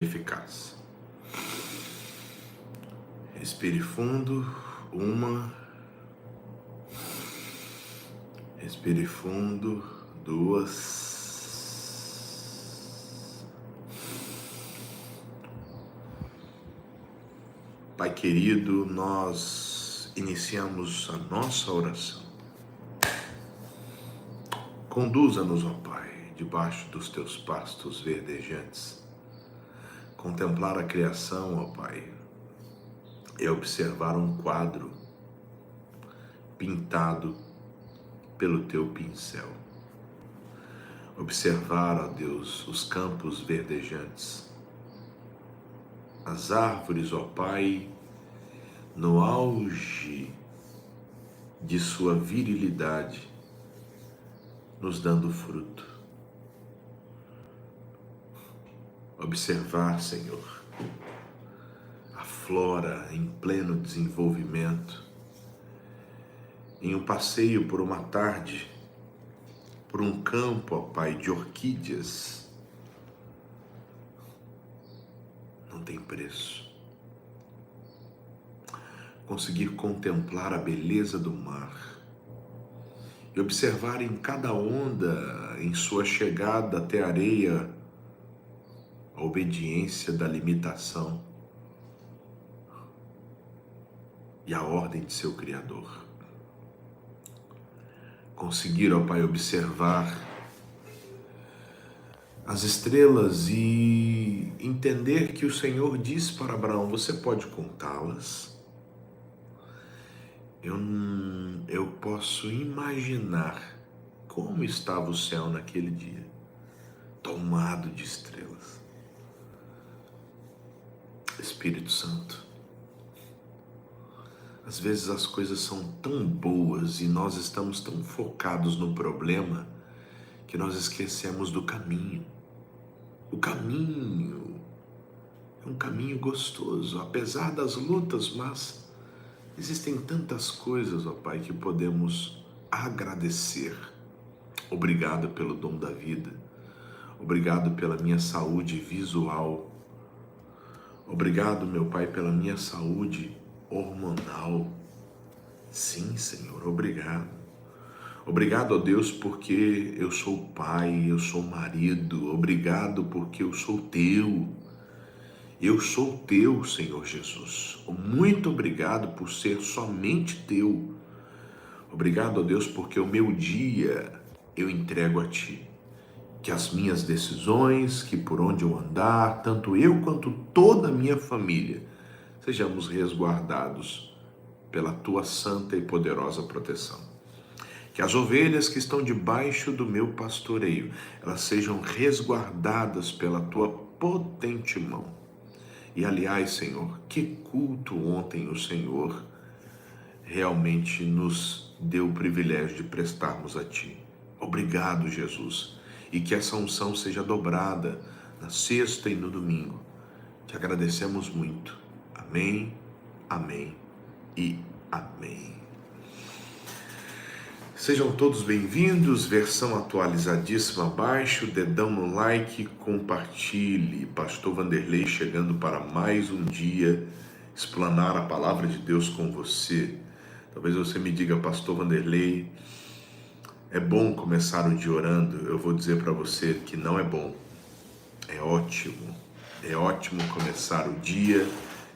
eficaz. Respire fundo, uma. Respire fundo, duas. Pai querido, nós iniciamos a nossa oração. Conduza-nos, ó Pai, debaixo dos teus pastos verdejantes. Contemplar a criação, ó Pai, é observar um quadro pintado pelo teu pincel. Observar, ó Deus, os campos verdejantes, as árvores, ó Pai, no auge de sua virilidade, nos dando fruto. Observar, Senhor, a flora em pleno desenvolvimento, em um passeio por uma tarde, por um campo, ó Pai, de orquídeas, não tem preço. Conseguir contemplar a beleza do mar e observar em cada onda, em sua chegada até a areia, a obediência da limitação e a ordem de seu Criador. Conseguir, ó Pai, observar as estrelas e entender que o Senhor disse para Abraão: você pode contá-las? Eu posso imaginar como estava o céu naquele dia, tomado de estrelas. Espírito Santo, às vezes as coisas são tão boas e nós estamos tão focados no problema que nós esquecemos do caminho. O caminho é um caminho gostoso, apesar das lutas, mas existem tantas coisas, ó Pai, que podemos agradecer. Obrigado pelo dom da vida. Obrigado pela minha saúde visual. Obrigado, meu Pai, pela minha saúde hormonal. Sim, Senhor, obrigado. Obrigado, ó Deus, porque eu sou pai, eu sou marido. Obrigado porque eu sou teu. Eu sou teu, Senhor Jesus. Muito obrigado por ser somente teu. Obrigado, ó Deus, porque o meu dia eu entrego a ti. Que as minhas decisões, que por onde eu andar, tanto eu quanto toda a minha família, sejamos resguardados pela tua santa e poderosa proteção. Que as ovelhas que estão debaixo do meu pastoreio, elas sejam resguardadas pela tua potente mão. E aliás, Senhor, que culto ontem o Senhor realmente nos deu o privilégio de prestarmos a ti. Obrigado, Jesus. E que essa unção seja dobrada na sexta e no domingo. Te agradecemos muito. Amém, amém e amém. Sejam todos bem-vindos, versão atualizadíssima abaixo, dedão no like, compartilhe. Pastor Vanderlei chegando para mais um dia, explanar a palavra de Deus com você. Talvez você me diga: Pastor Vanderlei, é bom começar o dia orando? Eu vou dizer para você que não é bom, é ótimo. É ótimo começar o dia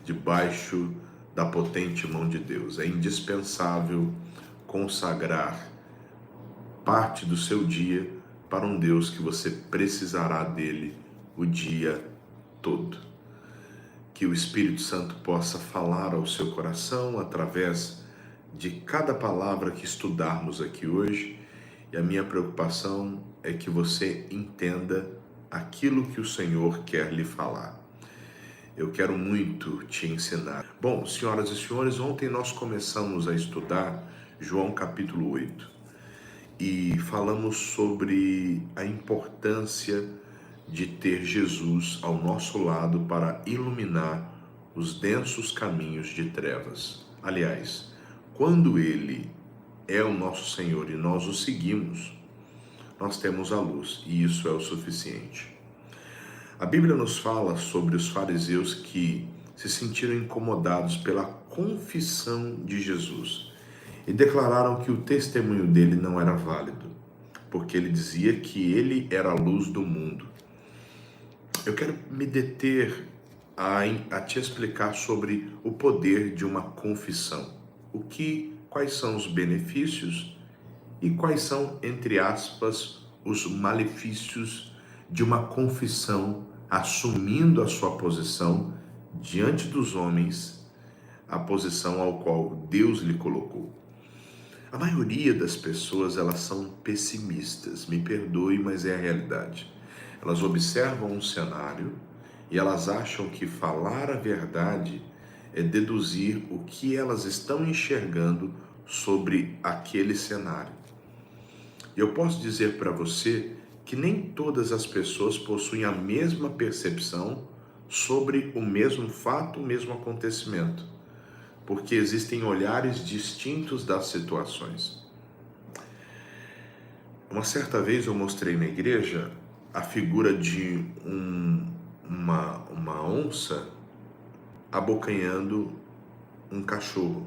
debaixo da potente mão de Deus. É indispensável consagrar parte do seu dia para um Deus que você precisará dele o dia todo. Que o Espírito Santo possa falar ao seu coração através de cada palavra que estudarmos aqui hoje. E a minha preocupação é que você entenda aquilo que o Senhor quer lhe falar. Eu quero muito te ensinar. Bom, senhoras e senhores, ontem nós começamos a estudar João capítulo 8 e falamos sobre a importância de ter Jesus ao nosso lado para iluminar os densos caminhos de trevas. Aliás, quando Ele é o nosso Senhor e nós o seguimos, nós temos a luz, e isso é o suficiente. A Bíblia nos fala sobre os fariseus que se sentiram incomodados pela confissão de Jesus e declararam que o testemunho dele não era válido, porque ele dizia que ele era a luz do mundo. Eu quero me deter a te explicar sobre o poder de uma confissão. Quais são os benefícios e quais são, entre aspas, os malefícios de uma confissão assumindo a sua posição diante dos homens, a posição ao qual Deus lhe colocou. A maioria das pessoas, elas são pessimistas, me perdoe, mas é a realidade. Elas observam um cenário e elas acham que falar a verdade é deduzir o que elas estão enxergando sobre aquele cenário. E eu posso dizer para você que nem todas as pessoas possuem a mesma percepção sobre o mesmo fato, o mesmo acontecimento, porque existem olhares distintos das situações. Uma certa vez eu mostrei na igreja a figura de uma onça abocanhando um cachorro.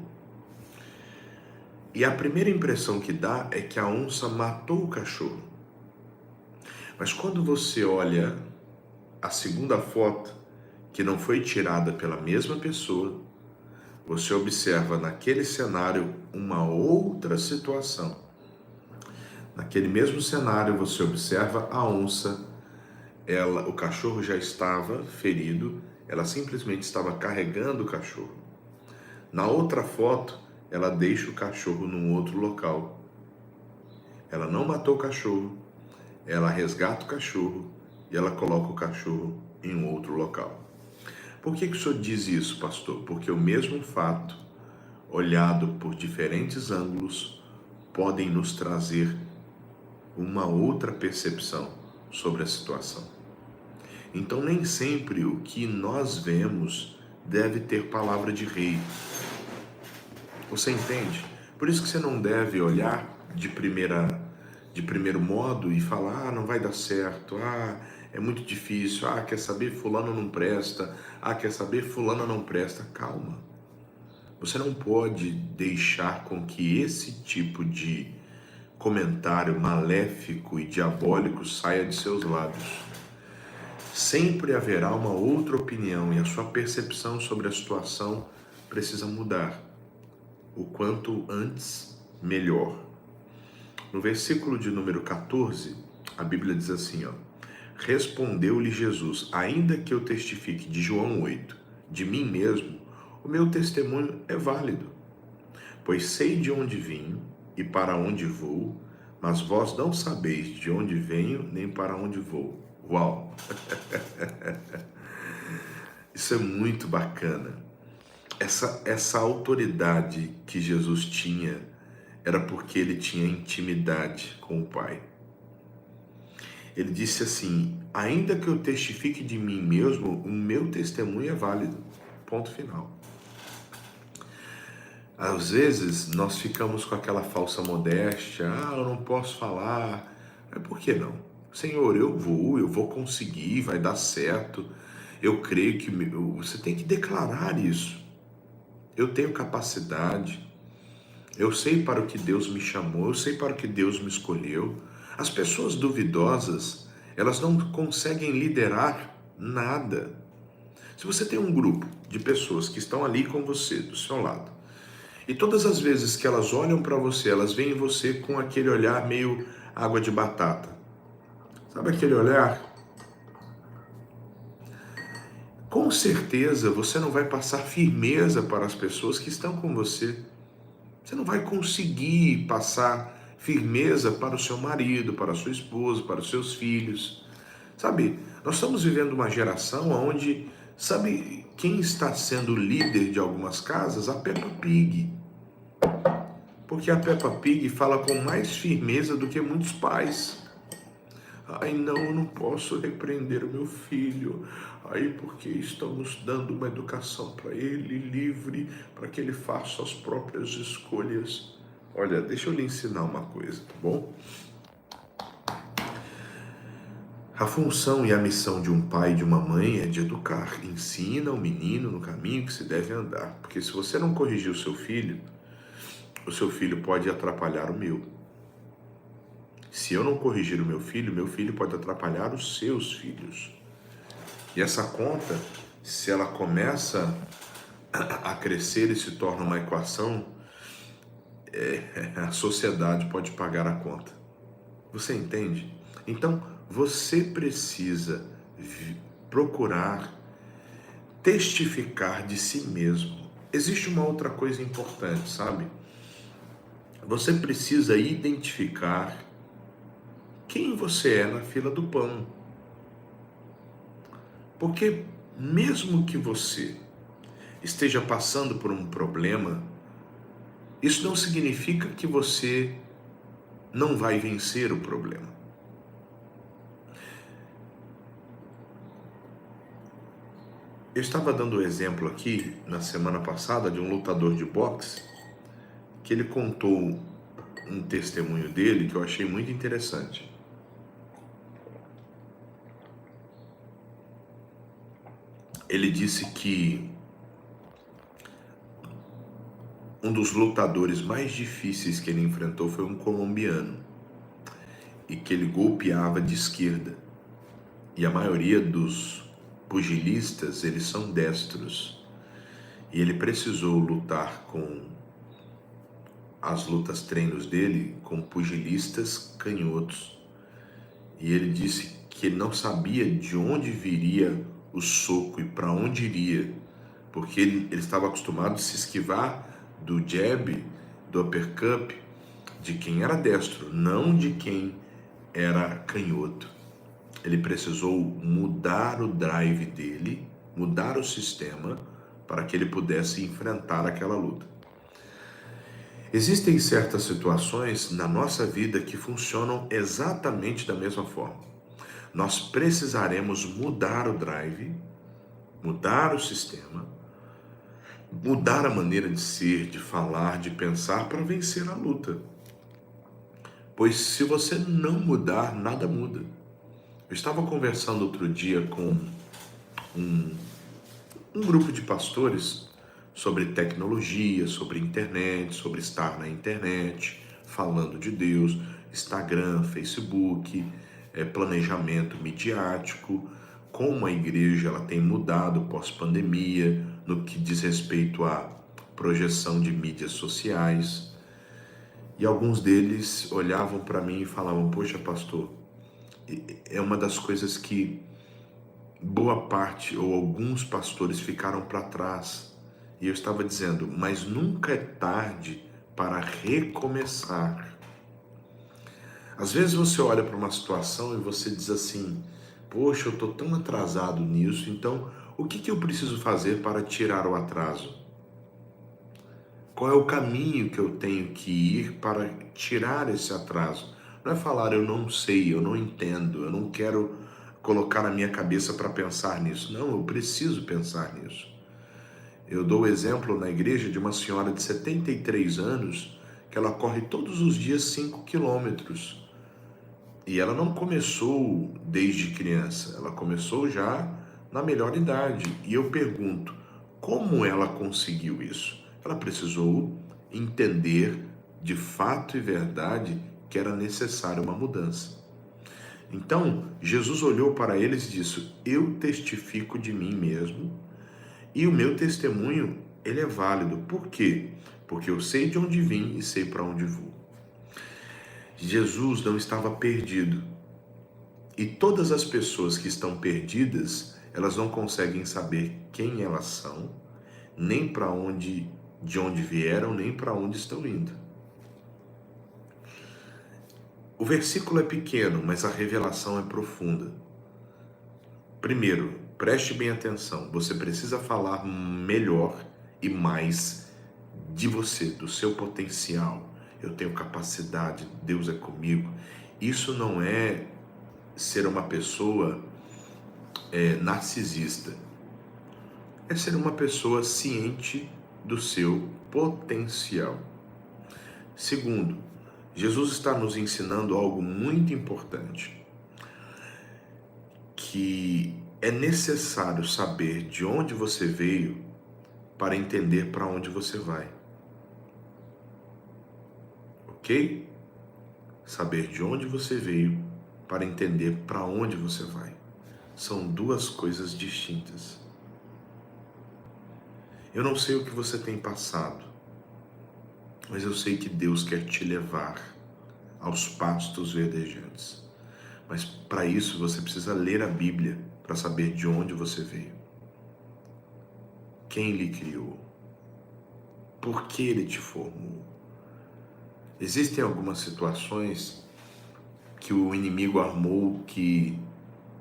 E a primeira impressão que dá é que a onça matou o cachorro. Mas quando você olha a segunda foto, que não foi tirada pela mesma pessoa, você observa naquele cenário uma outra situação. Naquele mesmo cenário você observa a onça, o cachorro já estava ferido, ela simplesmente estava carregando o cachorro. Na outra foto, ela deixa o cachorro num outro local. Ela não matou o cachorro, ela resgata o cachorro e ela coloca o cachorro em um outro local. Por que o senhor diz isso, pastor? Porque o mesmo fato, olhado por diferentes ângulos, podem nos trazer uma outra percepção sobre a situação. Então, nem sempre o que nós vemos deve ter palavra de rei. Você entende? Por isso que você não deve olhar de primeiro modo e falar, não vai dar certo, é muito difícil, quer saber, fulano não presta, quer saber, fulano não presta. Calma. Você não pode deixar com que esse tipo de comentário maléfico e diabólico saia de seus lábios. Sempre haverá uma outra opinião e a sua percepção sobre a situação precisa mudar. O quanto antes, melhor. No versículo de número 14, a Bíblia diz assim, respondeu-lhe Jesus, ainda que eu testifique, de João 8, de mim mesmo, o meu testemunho é válido, pois sei de onde vim e para onde vou, mas vós não sabeis de onde venho nem para onde vou. Uau! Isso é muito bacana. Essa autoridade que Jesus tinha era porque ele tinha intimidade com o Pai. Ele disse assim, ainda que eu testifique de mim mesmo, o meu testemunho é válido. Ponto final. Às vezes nós ficamos com aquela falsa modéstia, eu não posso falar. Mas por que não? Senhor, eu vou conseguir, vai dar certo. Eu creio que você tem que declarar isso. Eu tenho capacidade. Eu sei para o que Deus me chamou, eu sei para o que Deus me escolheu. As pessoas duvidosas, elas não conseguem liderar nada. Se você tem um grupo de pessoas que estão ali com você, do seu lado, e todas as vezes que elas olham para você, elas veem você com aquele olhar meio água de batata. Sabe aquele olhar? Com certeza você não vai passar firmeza para as pessoas que estão com você. Você não vai conseguir passar firmeza para o seu marido, para a sua esposa, para os seus filhos. Sabe, nós estamos vivendo uma geração onde, sabe quem está sendo líder de algumas casas? A Peppa Pig. Porque a Peppa Pig fala com mais firmeza do que muitos pais. Não, eu não posso repreender o meu filho. Porque estamos dando uma educação para ele livre, para que ele faça as próprias escolhas. Olha, deixa eu lhe ensinar uma coisa, tá bom? A função e a missão de um pai e de uma mãe é de educar. Ensina o menino no caminho que se deve andar. Porque se você não corrigir o seu filho pode atrapalhar o meu. Se eu não corrigir o meu filho pode atrapalhar os seus filhos. E essa conta, se ela começa a crescer e se torna uma equação, a sociedade pode pagar a conta. Você entende? Então, você precisa procurar testificar de si mesmo. Existe uma outra coisa importante, sabe? Você precisa identificar quem você é na fila do pão. Porque mesmo que você esteja passando por um problema, isso não significa que você não vai vencer o problema. Eu estava dando o exemplo aqui na semana passada de um lutador de boxe que ele contou um testemunho dele que eu achei muito interessante. Ele disse que um dos lutadores mais difíceis que ele enfrentou foi um colombiano e que ele golpeava de esquerda. E a maioria dos pugilistas, eles são destros. E ele precisou lutar com as lutas treinos dele com pugilistas canhotos. E ele disse que ele não sabia de onde viria o soco e para onde iria, porque ele estava acostumado a se esquivar do jab, do uppercut, de quem era destro, não de quem era canhoto. Ele precisou mudar o drive dele, mudar o sistema, para que ele pudesse enfrentar aquela luta. Existem certas situações na nossa vida que funcionam exatamente da mesma forma. Nós precisaremos mudar o drive, mudar o sistema, mudar a maneira de ser, de falar, de pensar para vencer a luta. Pois se você não mudar, nada muda. Eu estava conversando outro dia com um grupo de pastores sobre tecnologia, sobre internet, sobre estar na internet, falando de Deus, Instagram, Facebook, planejamento midiático, como a igreja ela tem mudado pós-pandemia no que diz respeito à projeção de mídias sociais. E alguns deles olhavam para mim e falavam: poxa, pastor, é uma das coisas que boa parte ou alguns pastores ficaram para trás. E eu estava dizendo: mas nunca é tarde para recomeçar. Às vezes você olha para uma situação e você diz assim: poxa, eu estou tão atrasado nisso, então o que eu preciso fazer para tirar o atraso? Qual é o caminho que eu tenho que ir para tirar esse atraso? Não é falar eu não sei, eu não entendo, eu não quero colocar na minha cabeça para pensar nisso. Não, eu preciso pensar nisso. Eu dou o exemplo na igreja de uma senhora de 73 anos que ela corre todos os dias 5 quilômetros. E ela não começou desde criança, ela começou já na melhor idade. E eu pergunto, como ela conseguiu isso? Ela precisou entender de fato e verdade que era necessária uma mudança. Então, Jesus olhou para eles e disse: eu testifico de mim mesmo e o meu testemunho, ele é válido. Por quê? Porque eu sei de onde vim e sei para onde vou. Jesus não estava perdido. E todas as pessoas que estão perdidas, elas não conseguem saber quem elas são, nem para onde, de onde vieram, nem para onde estão indo. O versículo é pequeno, mas a revelação é profunda. Primeiro, preste bem atenção, você precisa falar melhor e mais de você, do seu potencial. Eu tenho capacidade, Deus é comigo. Isso não é ser uma pessoa narcisista. É ser uma pessoa ciente do seu potencial. Segundo, Jesus está nos ensinando algo muito importante. que é necessário saber de onde você veio para entender para onde você vai. Ok? Saber de onde você veio para entender para onde você vai. São duas coisas distintas. Eu não sei o que você tem passado, mas eu sei que Deus quer te levar aos pastos verdejantes. Mas para isso você precisa ler a Bíblia para saber de onde você veio. Quem lhe criou? Por que ele te formou? Existem algumas situações que o inimigo armou que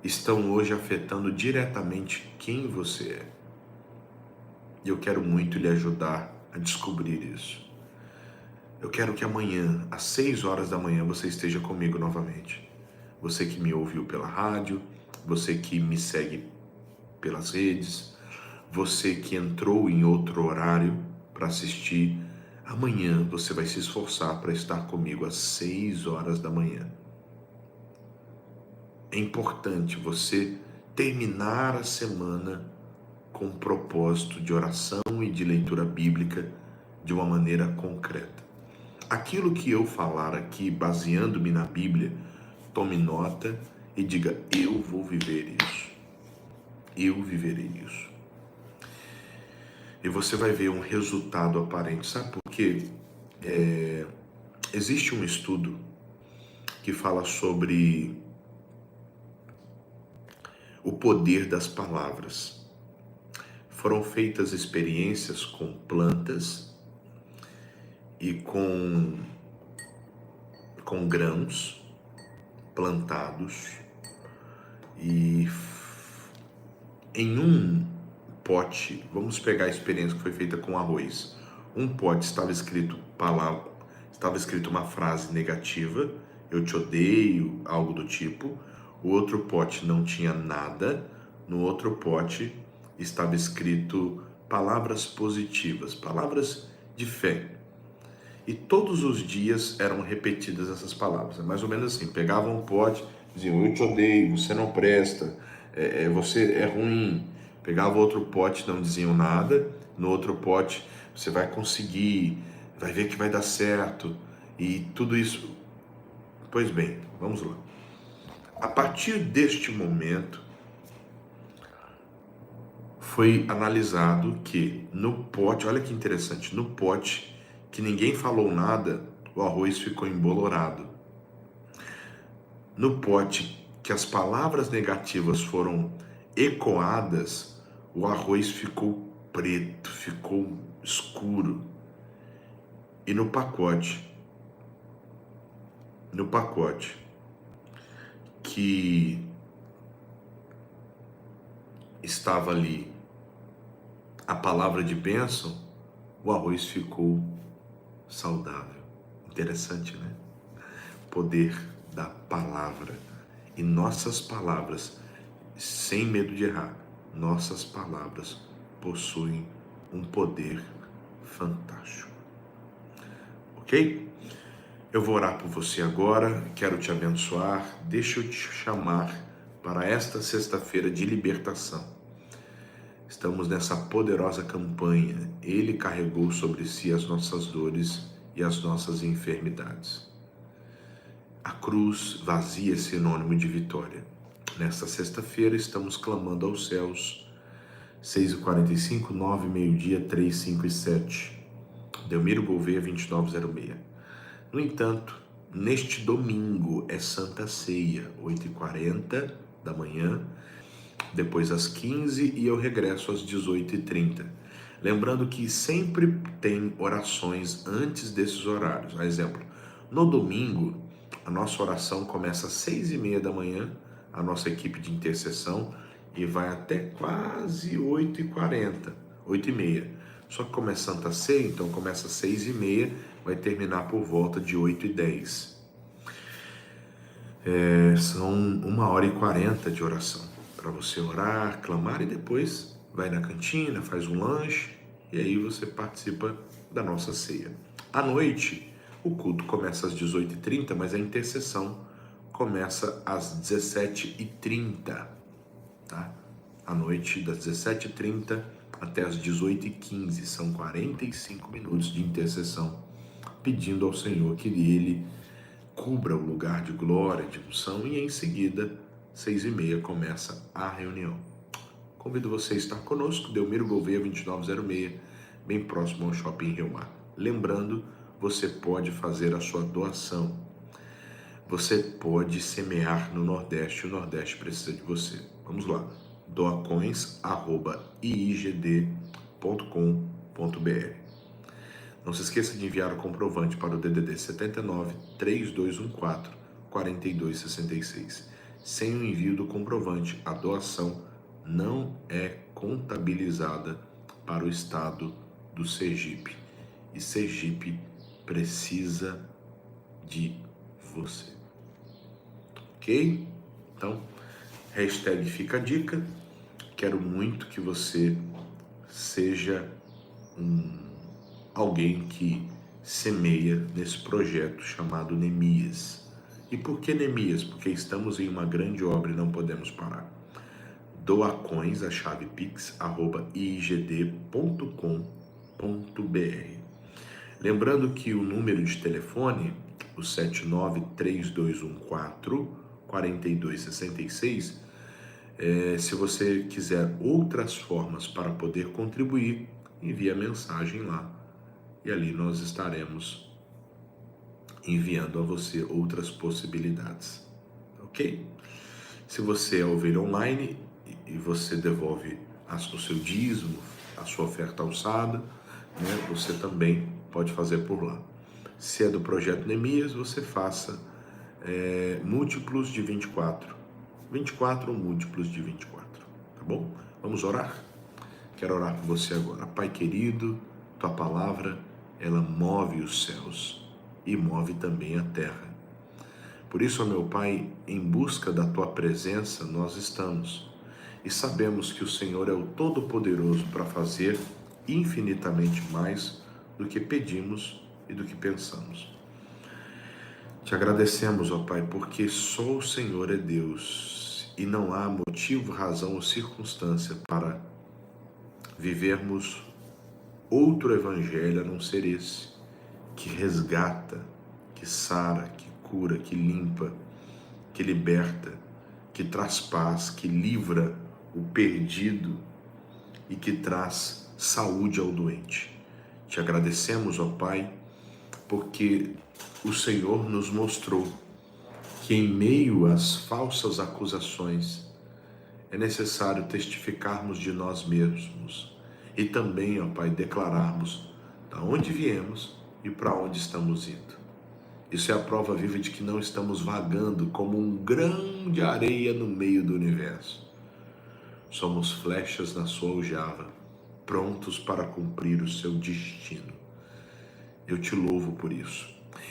estão hoje afetando diretamente quem você é. E eu quero muito lhe ajudar a descobrir isso. Eu quero que amanhã, às 6 horas da manhã, você esteja comigo novamente. Você que me ouviu pela rádio, você que me segue pelas redes, você que entrou em outro horário para assistir, amanhã você vai se esforçar para estar comigo às 6 horas da manhã. É importante você terminar a semana com um propósito de oração e de leitura bíblica de uma maneira concreta. Aquilo que eu falar aqui, baseando-me na Bíblia, tome nota e diga: eu vou viver isso. Eu viverei isso. E você vai ver um resultado aparente. Sabe por quê? Existe um estudo que fala sobre o poder das palavras. Foram feitas experiências com plantas e com grãos plantados, e em um pote, vamos pegar a experiência que foi feita com arroz. Um pote estava escrito uma frase negativa, eu te odeio, algo do tipo. O outro pote não tinha nada. No outro pote estava escrito palavras positivas, palavras de fé. E todos os dias eram repetidas essas palavras. É mais ou menos assim: pegavam um pote, diziam: eu te odeio, você não presta, você é ruim. Pegava outro pote, não diziam nada. No outro pote, você vai conseguir, vai ver que vai dar certo. E tudo isso. Pois bem, vamos lá. A partir deste momento, foi analisado que no pote, olha que interessante, no pote que ninguém falou nada, o arroz ficou embolorado. No pote que as palavras negativas foram ecoadas, o arroz ficou preto, ficou escuro. E no pacote que estava ali a palavra de bênção, o arroz ficou saudável. Interessante, né? Poder da palavra. E nossas palavras, sem medo de errar, nossas palavras possuem um poder fantástico. Ok? Eu vou orar por você agora, quero te abençoar. Deixa eu te chamar para esta sexta-feira de libertação. Estamos nessa poderosa campanha. Ele carregou sobre si as nossas dores e as nossas enfermidades. A cruz vazia é sinônimo de vitória. Nesta sexta-feira estamos clamando aos céus. 6h45, 9, meio-dia, 3, 5 e 7. Delmiro Gouveia, 2906. No entanto, neste domingo é Santa Ceia, 8h40 da manhã, depois às 15 e eu regresso às 18h30. Lembrando que sempre tem orações antes desses horários. A exemplo, no domingo, a nossa oração começa às 6h30 da manhã, a nossa equipe de intercessão, e vai até quase 8h40, 8h30. Só que como é Santa Ceia, então começa às 6h30, vai terminar por volta de 8h10. São 1h40 de oração, para você orar, clamar, e depois vai na cantina, faz um lanche, e aí você participa da nossa ceia. À noite, o culto começa às 18h30, mas a intercessão começa às 17h30. tá? À noite, das 17h30 até as 18h15, são 45 minutos de intercessão, pedindo ao Senhor que Ele cubra o lugar de glória, de unção, e em seguida, 6h30, começa a reunião. Convido você a estar conosco, Delmiro Gouveia 2906, bem próximo ao Shopping Rio Mar. Lembrando, você pode fazer a sua doação. Você pode semear no Nordeste, o Nordeste precisa de você. Vamos lá, doacoins@iigd.com.br. Não se esqueça de enviar o comprovante para o DDD 79 3214 4266. Sem o envio do comprovante, a doação não é contabilizada para o estado do Sergipe. E Sergipe precisa de você. Ok? Então, hashtag fica a dica. Quero muito que você seja alguém que semeia nesse projeto chamado Neemias. E por que Neemias? Porque estamos em uma grande obra e não podemos parar. Doacoins, a chave pix, @iigd.com.br. Lembrando que o número de telefone, o 793214-4266, se você quiser outras formas para poder contribuir, envie a mensagem lá. E ali nós estaremos enviando a você outras possibilidades. Ok? Se você é ovelha online e você devolve o seu dízimo, a sua oferta alçada, né, você também pode fazer por lá. Se é do projeto Neemias, você faça múltiplos de 24. 24 ou múltiplos de 24. Tá bom? Vamos orar? Quero orar por você agora. Pai querido, tua palavra, ela move os céus e move também a terra. Por isso, ó meu Pai, em busca da tua presença nós estamos. E sabemos que o Senhor é o Todo-Poderoso para fazer infinitamente mais do que pedimos e do que pensamos. Te agradecemos, ó Pai, porque só o Senhor é Deus e não há motivo, razão ou circunstância para vivermos outro evangelho a não ser esse, que resgata, que sara, que cura, que limpa, que liberta, que traz paz, que livra o perdido e que traz saúde ao doente. Te agradecemos, ó Pai, porque o Senhor nos mostrou que em meio às falsas acusações é necessário testificarmos de nós mesmos e também, ó Pai, declararmos da onde viemos e para onde estamos indo. Isso é a prova viva de que não estamos vagando como um grão de areia no meio do universo. Somos flechas na sua aljava, prontos para cumprir o seu destino. Eu te louvo por isso.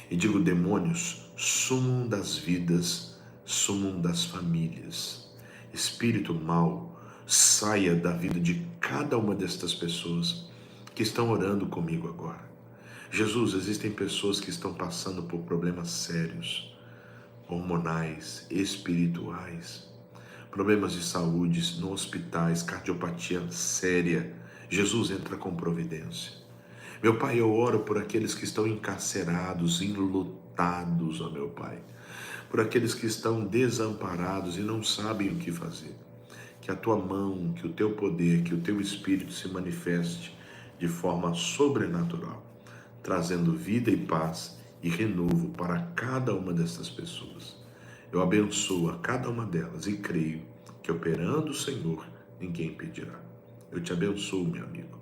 E digo, demônios, sumam das vidas, sumam das famílias. Espírito mau, saia da vida de cada uma destas pessoas que estão orando comigo agora. Jesus, existem pessoas que estão passando por problemas sérios, hormonais, espirituais, problemas de saúde nos hospitais, cardiopatia séria. Jesus, entra com providência. Meu Pai, eu oro por aqueles que estão encarcerados, enlutados, ó meu Pai, por aqueles que estão desamparados e não sabem o que fazer. Que a tua mão, que o teu poder, que o teu Espírito se manifeste de forma sobrenatural, trazendo vida e paz e renovo para cada uma dessas pessoas. Eu abençoo a cada uma delas e creio que operando o Senhor, ninguém impedirá. Eu te abençoo, meu amigo.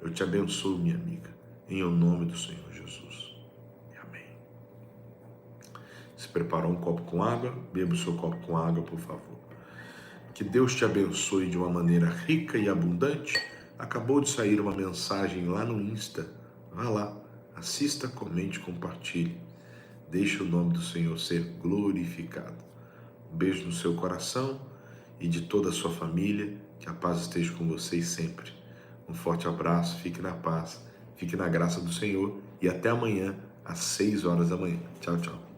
Eu te abençoo, minha amiga, em o nome do Senhor Jesus. Amém. Se preparou um copo com água? Beba o seu copo com água, por favor. Que Deus te abençoe de uma maneira rica e abundante. Acabou de sair uma mensagem lá no Insta. Vá lá, assista, comente, compartilhe. Deixe o nome do Senhor ser glorificado. Um beijo no seu coração e de toda a sua família. Que a paz esteja com vocês sempre. Um forte abraço, fique na paz, fique na graça do Senhor e até amanhã às 6 horas da manhã. Tchau, tchau.